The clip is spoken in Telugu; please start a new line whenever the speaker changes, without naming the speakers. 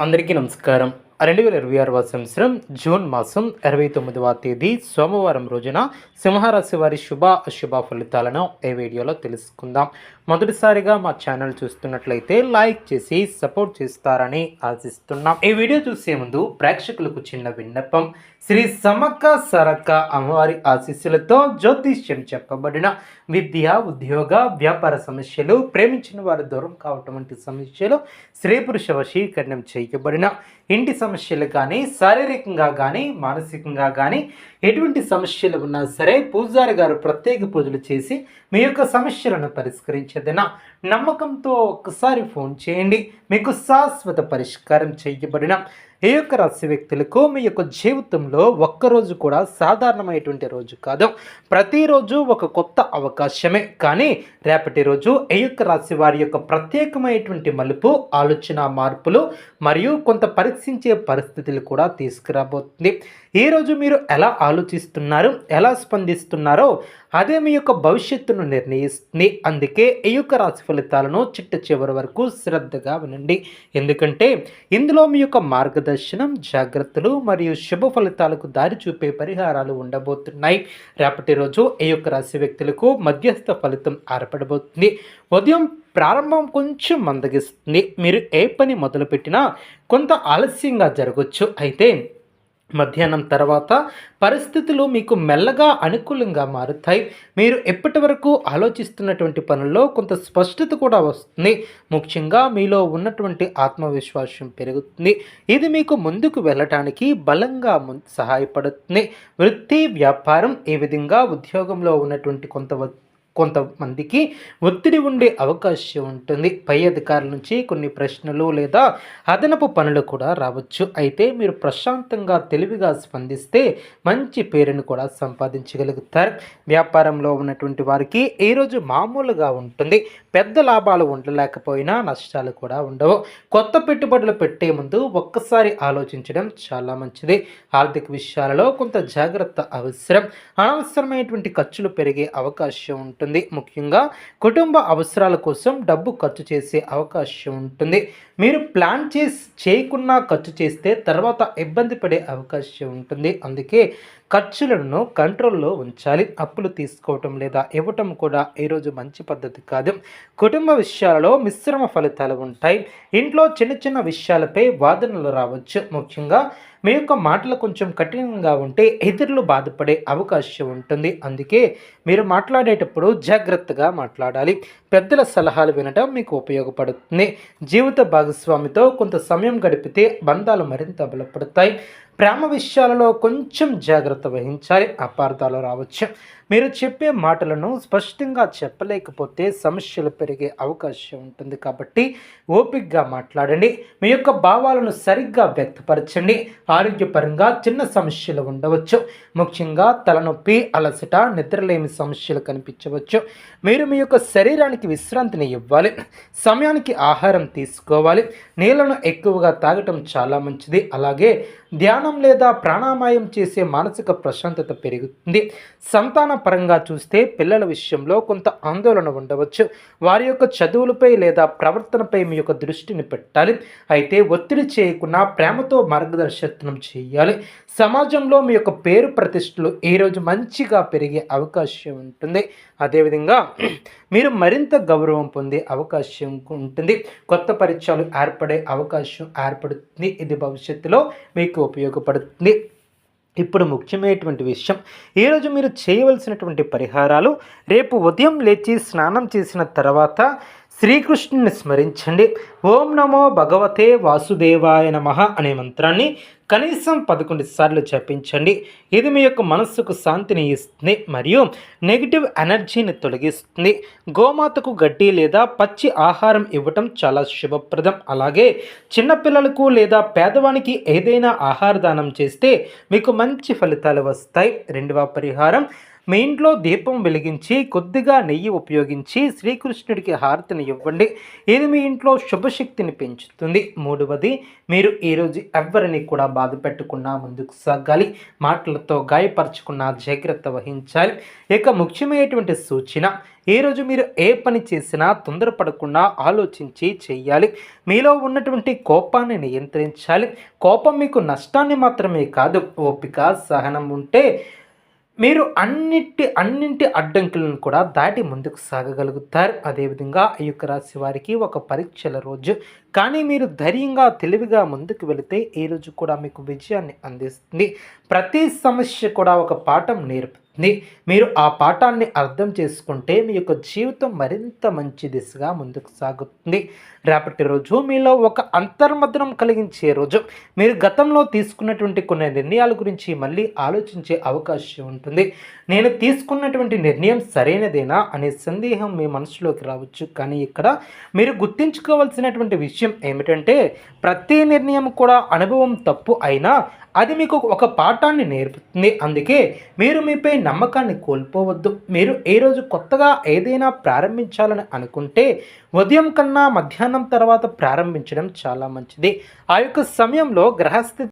అందరికీ నమస్కారం. 2026 సంవత్సరం జూన్ మాసం 29వ తేదీ సోమవారం రోజున సింహరాశి వారి శుభ అశుభ ఫలితాలను ఈ వీడియోలో తెలుసుకుందాం. మొదటిసారిగా మా ఛానల్ చూస్తున్నట్లయితే లైక్ చేసి సపోర్ట్ చేస్తారని ఆశిస్తున్నాం. ఈ వీడియో చూసే ముందు ప్రేక్షకులకు చిన్న విన్నపం. శ్రీ సమ్మక్క సారక్క అమ్మవారి ఆశీస్సులతో జ్యోతిష్యం చెప్పబడిన విద్య, ఉద్యోగ, వ్యాపార సమస్యలు, ప్రేమించిన వారు దూరం కావటం వంటి సమస్యలు, స్త్రీ పురుష వశీకరణం చేయబడిన ఇంటి సమస్యలు కానీ, శారీరకంగా కానీ, మానసికంగా కానీ ఎటువంటి సమస్యలు ఉన్నా సరే పూజారి గారు ప్రత్యేక పూజలు చేసి మీ యొక్క సమస్యలను పరిష్కరించేదన నమ్మకంతో ఒక్కసారి ఫోన్ చేయండి. మీకు శాశ్వత పరిష్కారం చేయబడిన ఈ యొక్క రాశి వ్యక్తులకు మీ యొక్క జీవితంలో ఒక్కరోజు కూడా సాధారణమైనటువంటి రోజు కాదు. ప్రతిరోజు ఒక కొత్త అవకాశమే. కానీ రేపటి రోజు ఈ యొక్క రాశి వారి యొక్క ప్రత్యేకమైనటువంటి మలుపు, ఆలోచన మార్పులు మరియు కొంత పరీక్షించే పరిస్థితులు కూడా తీసుకురాబోతుంది. ఈరోజు మీరు ఎలా ఆలోచిస్తున్నారు, ఎలా స్పందిస్తున్నారో అదే మీ యొక్క భవిష్యత్తును నిర్ణయిస్తుంది. అందుకే ఈ యొక్క రాశి ఫలితాలను చిట్ట చివరి వరకు శ్రద్ధగా వినండి. ఎందుకంటే ఇందులో మీ యొక్క మార్గదర్శనం, జాగ్రత్తలు మరియు శుభ ఫలితాలకు దారి చూపే పరిహారాలు ఉండబోతున్నాయి. రేపటి రోజు ఈ యొక్క రాశి వ్యక్తులకు మధ్యస్థ ఫలితం ఏర్పడబోతుంది. ఉదయం ప్రారంభం కొంచెం మందగిస్తుంది. మీరు ఏ పని మొదలుపెట్టినా కొంత ఆలస్యంగా జరగవచ్చు. అయితే మధ్యాహ్నం తర్వాత పరిస్థితులు మీకు మెల్లగా అనుకూలంగా మారుతాయి. మీరు ఎప్పటి వరకు ఆలోచిస్తున్నటువంటి పనుల్లో కొంత స్పష్టత కూడా వస్తుంది. ముఖ్యంగా మీలో ఉన్నటువంటి ఆత్మవిశ్వాసం పెరుగుతుంది. ఇది మీకు ముందుకు వెళ్ళటానికి బలంగా సహాయపడుతుంది. వృత్తి, వ్యాపారం, ఈ విధంగా ఉద్యోగంలో ఉన్నటువంటి కొంతమందికి ఒత్తిడి ఉండే అవకాశం ఉంటుంది. పై అధికారుల నుంచి కొన్ని ప్రశ్నలు లేదా అదనపు పనులు కూడా రావచ్చు. అయితే మీరు ప్రశాంతంగా తెలివిగా స్పందిస్తే మంచి పేరును కూడా సంపాదించగలుగుతారు. వ్యాపారంలో ఉన్నటువంటి వారికి ఈరోజు మామూలుగా ఉంటుంది. పెద్ద లాభాలు ఉండలేకపోయినా నష్టాలు కూడా ఉండవు. కొత్త పెట్టుబడులు పెట్టే ముందు ఒక్కసారి ఆలోచించడం చాలా మంచిది. ఆర్థిక విషయాలలో కొంత జాగ్రత్త అవసరం. అనవసరమైనటువంటి ఖర్చులు పెరిగే అవకాశం ఉంటుంది. ముఖ్యంగా కుటుంబ అవసరాల కోసం డబ్బు ఖర్చు చేసే అవకాశం ఉంటుంది. మీరు ప్లాన్ చేయకుండా ఖర్చు చేస్తే తర్వాత ఇబ్బంది పడే అవకాశం ఉంటుంది. అందుకే ఖర్చులను కంట్రోల్లో ఉంచాలి. అప్పులు తీసుకోవటం లేదా ఇవ్వటం కూడా ఈరోజు మంచి పద్ధతి కాదు. కుటుంబ విషయాలలో మిశ్రమ ఫలితాలు ఉంటాయి. ఇంట్లో చిన్న చిన్న విషయాలపై వాదనలు రావచ్చు. ముఖ్యంగా మీ యొక్క మాటలు కొంచెం కఠినంగా ఉంటే ఇతరులు బాధపడే అవకాశం ఉంటుంది. అందుకే మీరు మాట్లాడేటప్పుడు జాగ్రత్తగా మాట్లాడాలి. పెద్దల సలహాలు వినడం మీకు ఉపయోగపడుతుంది. జీవిత భాగస్వామితో కొంత సమయం గడిపితే బంధాలు మరింత బలపడతాయి. ప్రేమ విషయాలలో కొంచెం జాగ్రత్త వహించాలి. అపార్థాలు రావచ్చు. మీరు చెప్పే మాటలను స్పష్టంగా చెప్పలేకపోతే సమస్యలు పెరిగే అవకాశం ఉంటుంది. కాబట్టి ఓపికగా మాట్లాడండి. మీ యొక్క భావాలను సరిగ్గా వ్యక్తపరచండి. ఆరోగ్యపరంగా చిన్న సమస్యలు ఉండవచ్చు. ముఖ్యంగా తలనొప్పి, అలసట, నిద్రలేమి సమస్యలు కనిపించవచ్చు. మీరు మీ యొక్క శరీరానికి విశ్రాంతిని ఇవ్వాలి. సమయానికి ఆహారం తీసుకోవాలి. నీళ్లను ఎక్కువగా తాగటం చాలా మంచిది. అలాగే ధ్యానం లేదా ప్రాణాయామం చేసే మానసిక ప్రశాంతత పెరుగుతుంది. సంతాన పరంగా చూస్తే పిల్లల విషయంలో కొంత ఆందోళన ఉండవచ్చు. వారి యొక్క చదువులపై లేదా ప్రవర్తనపై మీ యొక్క దృష్టిని పెట్టాలి. అయితే ఒత్తిడి చేయకుండా ప్రేమతో మార్గదర్శనం చేయాలి. సమాజంలో మీ యొక్క పేరు ప్రతిష్టలు ఈరోజు మంచిగా పెరిగే అవకాశం ఉంటుంది. అదేవిధంగా మీరు మరింత గౌరవం పొందే అవకాశం ఉంటుంది. కొత్త పరిచయాలు ఏర్పడే అవకాశం ఏర్పడుతుంది. ఇది భవిష్యత్తులో మీకు ఉపయోగపడుతుంది. ఇప్పుడు ముఖ్యమైనటువంటి విషయం, ఈరోజు మీరు చేయవలసినటువంటి పరిహారాలు. రేపు ఉదయం లేచి స్నానం చేసిన తర్వాత శ్రీకృష్ణుని స్మరించండి. ఓం నమో భగవతే వాసుదేవాయ నమః అనే మంత్రాన్ని కనీసం 11 సార్లు జపించండి. ఇది మీ యొక్క మనస్సుకు శాంతిని ఇస్తుంది మరియు నెగిటివ్ ఎనర్జీని తొలగిస్తుంది. గోమాతకు గడ్డి లేదా పచ్చి ఆహారం ఇవ్వటం చాలా శుభప్రదం. అలాగే చిన్నపిల్లలకు లేదా పేదవానికి ఏదైనా ఆహార దానం చేస్తే మీకు మంచి ఫలితాలు వస్తాయి. రెండవ పరిహారం, మీ ఇంట్లో దీపం వెలిగించి కొద్దిగా నెయ్యి ఉపయోగించి శ్రీకృష్ణుడికి హారతిని ఇవ్వండి. ఇది మీ ఇంట్లో శుభశక్తిని పెంచుతుంది. మూడవది, మీరు ఈరోజు ఎవరిని కూడా బాధ పెట్టకుండా ముందుకు సాగాలి. మాటలతో గాయపరచుకున్న జాగ్రత్త వహించాలి. ఇక ముఖ్యమైనటువంటి సూచన, ఈరోజు మీరు ఏ పని చేసినా తొందరపడకుండా ఆలోచించి చెయ్యాలి. మీలో ఉన్నటువంటి కోపాన్ని నియంత్రించాలి. కోపం మీకు నష్టాన్ని మాత్రమే కాదు, ఓపిక సహనం ఉంటే మీరు అన్నింటి అడ్డంకులను కూడా దాటి ముందుకు సాగగలుగుతారు. అదేవిధంగా ఈ యొక్క రాశి వారికి ఒక పరీక్షల రోజు, కానీ మీరు ధైర్యంగా తెలివిగా ముందుకు వెళితే ఈ రోజు కూడా మీకు విజయాన్ని అందిస్తుంది. ప్రతి సమస్య కూడా ఒక పాఠం నేర్పుతుంది. మీరు ఆ పాఠాన్ని అర్థం చేసుకుంటే మీ యొక్క జీవితం మరింత మంచి దిశగా ముందుకు సాగుతుంది. రేపటి రోజు మీలో ఒక అంతర్మదనం కలిగించే రోజు. మీరు గతంలో తీసుకున్నటువంటి కొన్ని నిర్ణయాల గురించి మళ్ళీ ఆలోచించే అవకాశం ఉంటుంది. నేను తీసుకున్నటువంటి నిర్ణయం సరైనదేనా అనే సందేహం మీ మనసులోకి రావచ్చు. కానీ ఇక్కడ మీరు గుర్తుంచుకోవాల్సినటువంటి విషయం ఏమిటంటే, ప్రతి నిర్ణయం కూడా అనుభవం తప్పు అయినా అది మీకు ఒక పాఠాన్ని నేర్పుతుంది. అందుకే మీరు మీపై నమ్మకాన్ని కోల్పోవద్దు. మీరు ఏ రోజు కొత్తగా ఏదైనా ప్రారంభించాలని అనుకుంటే ఉదయం కన్నా మధ్యాహ్నం తర్వాత ప్రారంభించడం చాలా మంచిది. ఆ యొక్క సమయంలో గ్రహస్థితి